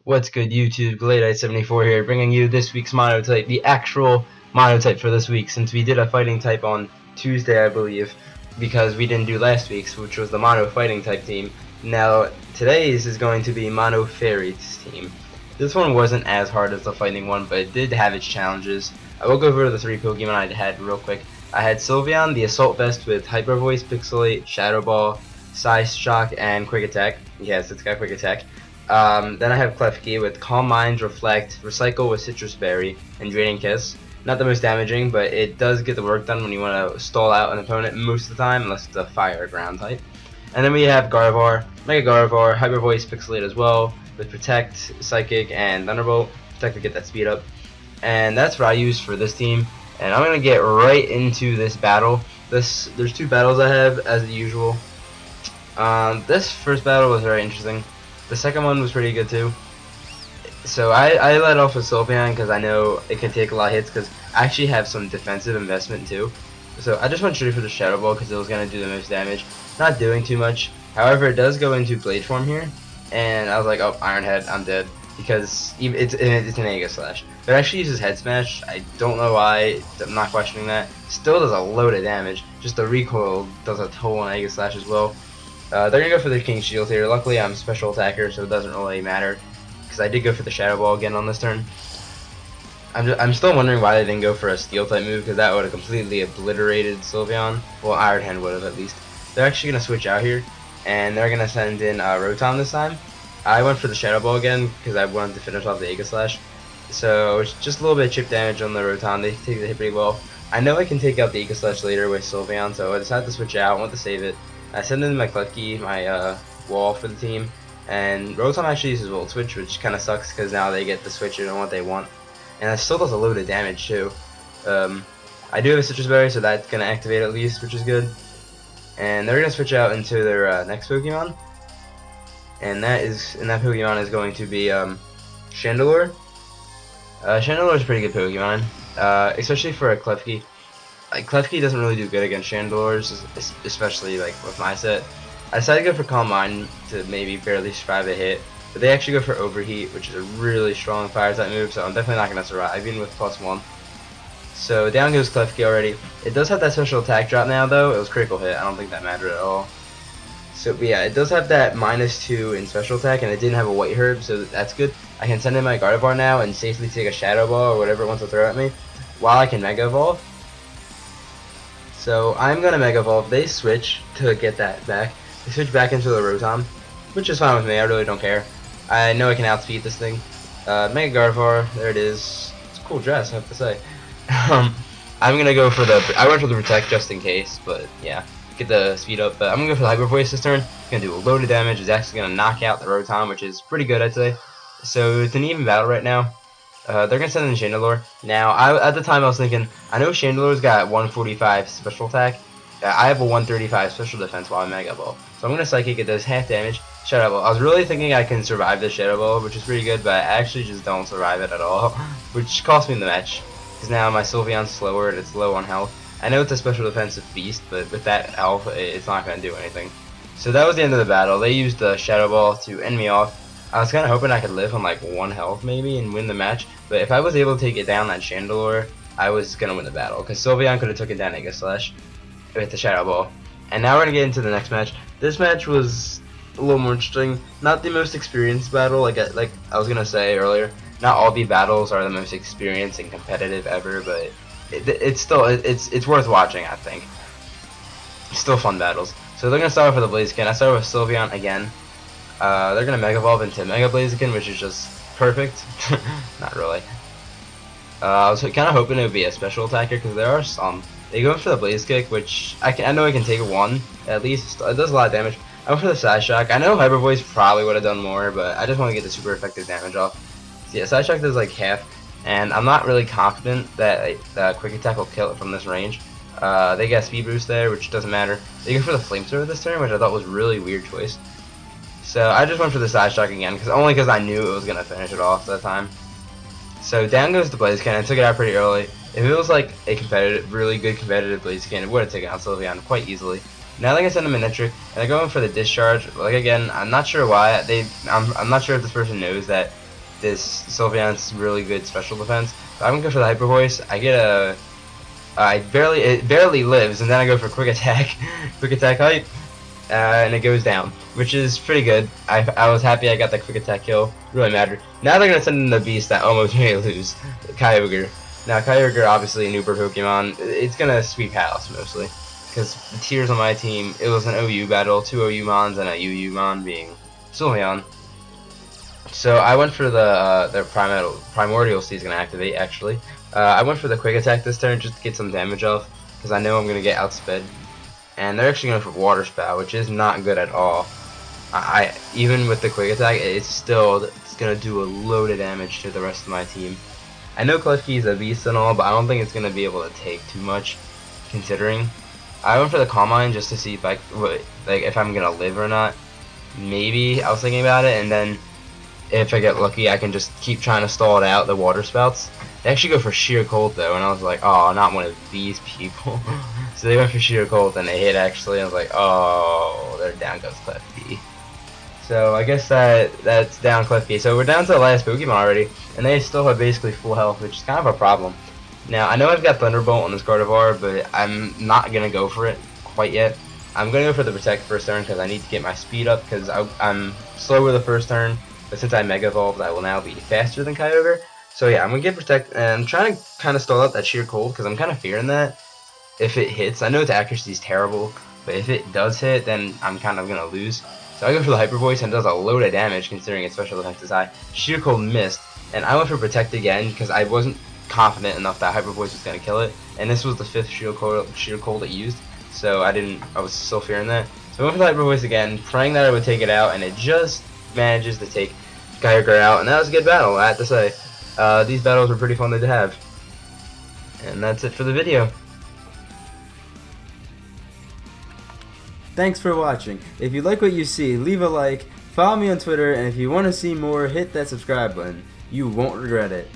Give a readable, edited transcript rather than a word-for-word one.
What's good, YouTube? Glade74 here, bringing you this week's monotype, the actual monotype for this week, since we did a fighting type on Tuesday, I believe, because we didn't do last week's, which was the mono fighting type team. Now, today's is going to be mono fairies team. This one wasn't as hard as the fighting one, but it did have its challenges. I will go over the three Pokemon I had real quick. I had Sylveon, the Assault Vest with Hyper Voice, Pixelate, Shadow Ball, Size Shock, and Quick Attack. Yes, it's got Quick Attack. Then I have Klefki with Calm Mind, Reflect, Recycle with Citrus Berry, and Draining Kiss. Not the most damaging, but it does get the work done when you want to stall out an opponent most of the time, unless it's a Fire or Ground type. And then we have Gardevoir, Mega Gardevoir, Hyper Voice, Pixelate as well, with Protect, Psychic, and Thunderbolt. Protect to get that speed up. And that's what I use for this team. And I'm going to get right into this battle. There's two battles I have, as usual. This first battle was very interesting. The second one was pretty good too. So I let off with Sylveon because I know it can take a lot of hits because I actually have some defensive investment too. So I just went straight for the Shadow Ball because it was going to do the most damage. Not doing too much. However, it does go into Blade form here. And I was like, oh, Iron Head, I'm dead. Because it's an Aegis Slash. But it actually uses Head Smash. I don't know why. I'm not questioning that. Still does a load of damage. Just the recoil does a toll on Aegis Slash as well. They're going to go for the King Shield here. Luckily, I'm a special attacker, so it doesn't really matter. Because I did go for the Shadow Ball again on this turn. I'm still wondering why they didn't go for a Steel-type move, because that would have completely obliterated Sylveon. Well, Iron Hand would have, at least. They're actually going to switch out here, and they're going to send in Rotom this time. I went for the Shadow Ball again, because I wanted to finish off the Aegis Slash. So, it's just a little bit of chip damage on the Rotom. They take the hit pretty well. I know I can take out the Aegis Slash later with Sylveon, so I decided to switch out. I want to save it. I send in my Klefki, my wall for the team, and Rotom actually uses Volt Switch, which kind of sucks because now they get to switch it on what they want. And it still does a load of damage too. I do have a Citrus Berry, so that's going to activate at least, which is good. And they're going to switch out into their next Pokemon. And that Pokemon is going to be Chandelure. Chandelure is a pretty good Pokemon, especially for a Klefki. Like, Klefki doesn't really do good against Chandelures, especially like with my set. I decided to go for Calm Mind to maybe barely survive a hit, but they actually go for Overheat, which is a really strong fire type move, so I'm definitely not going to survive, even with +1. So down goes Klefki already. It does have that special attack drop now, though. It was critical hit. I don't think that mattered at all. So, but yeah, it does have that -2 in special attack, and it didn't have a White Herb, so that's good. I can send in my Gardevoir now and safely take a Shadow Ball or whatever it wants to throw at me, while I can Mega Evolve. So I'm going to Mega Evolve. They switch to get that back. They switch back into the Rotom, which is fine with me. I really don't care. I know I can outspeed this thing. Mega Gardevoir, there it is. It's a cool dress, I have to say. I'm going to go for I went for the Protect just in case, but yeah, get the speed up. But I'm going to go for the Hyper Voice this turn. It's going to do a load of damage. It's actually going to knock out the Rotom, which is pretty good, I'd say. So it's an even battle right now. They're going to send in Chandelure. Now, at the time I was thinking, I know Chandelure's got 145 special attack. I have a 135 special defense while I'm Mega Ball. So I'm going to Psychic, it does half damage. Shadow Ball. I was really thinking I can survive this Shadow Ball, which is pretty good, but I actually just don't survive it at all. Which cost me the match. Because now my Sylveon's slower and it's low on health. I know it's a special defensive beast, but with that health, it's not going to do anything. So that was the end of the battle. They used the Shadow Ball to end me off. I was kind of hoping I could live on like 1 health maybe and win the match, but if I was able to take it down that Chandelure, I was going to win the battle, because Sylveon could have taken down Aegis Slash with the Shadow Ball. And now we're going to get into the next match. This match was a little more interesting. Not the most experienced battle, like I was going to say earlier. Not all the battles are the most experienced and competitive ever, but it's still it's worth watching, I think. It's still fun battles. So they're going to start off with the Blaziken. I started with Sylveon again. They're going to Mega Evolve into Mega Blaziken, which is just perfect. Not really. I was kind of hoping it would be a special attacker, because there are some. They go for the Blaze Kick, which I know I can take 1, at least. It does a lot of damage. I went for the Side Shock. I know Hyper Voice probably would have done more, but I just want to get the super effective damage off. So yeah, Side Shock does like half, and I'm not really confident that Quick Attack will kill it from this range. They got Speed Boost there, which doesn't matter. They go for the Flamethrower this turn, which I thought was a really weird choice. So I just went for the Side Shock again, only because I knew it was going to finish it off that time. So down goes the Blaziken. I took it out pretty early. If it was like a really good competitive Blaziken, it would have taken out Sylveon quite easily. Now like I send him a Nitric, and I go in for the Discharge. Like again, I'm not sure why. I'm not sure if this person knows that this Sylveon's really good special defense. But I'm gonna go for the Hyper Voice. I get a it barely lives, and then I go for quick attack, quick attack hype, and it goes down, which is pretty good. I was happy I got that quick attack kill. Really mattered. Now they're gonna send in the beast that almost made me lose, Kyogre. Now Kyogre, obviously a newer Pokemon, it's gonna sweep house mostly, because the tiers on my team, it was an OU battle, 2 OU Mons and a UU Mon being Sylveon. So I went for the Primordial Seed's gonna activate actually. I went for the quick attack this turn just to get some damage off, because I know I'm gonna get outsped. And they're actually going for Water Spout, which is not good at all. Even with the quick attack, it's gonna do a load of damage to the rest of my team. I know Klefki is a beast and all, but I don't think it's gonna be able to take too much, considering. I went for the Calm Mind just to see if if I'm gonna live or not. Maybe I was thinking about it, and then if I get lucky, I can just keep trying to stall it out, the Water Spouts. They actually go for Sheer Cold though, and I was like, oh, not one of these people. So they went for Sheer Cold, and they hit actually, and I was like, oh, they're down goes Klefki. So I guess that's down Klefki. So we're down to the last Pokemon already, and they still have basically full health, which is kind of a problem. Now, I know I've got Thunderbolt on this Gardevoir, but I'm not going to go for it quite yet. I'm going to go for the Protect first turn because I need to get my speed up, because I'm slower the first turn, but since I Mega Evolved, I will now be faster than Kyogre. So yeah, I'm going to get Protect, and I'm trying to kind of stall out that Sheer Cold, because I'm kind of fearing that if it hits. I know its accuracy is terrible, but if it does hit, then I'm kind of going to lose. So I go for the Hyper Voice, and it does a load of damage considering its special defense is high. Sheer Cold missed, and I went for Protect again because I wasn't confident enough that Hyper Voice was going to kill it, and this was the 5th Sheer Cold it used, so I was still fearing that. So I went for the Hyper Voice again, praying that I would take it out, and it just manages to take Kyogre out, and that was a good battle, I have to say. These battles were pretty fun to have. And that's it for the video. Thanks for watching. If you like what you see, leave a like, follow me on Twitter, and if you want to see more, hit that subscribe button. You won't regret it.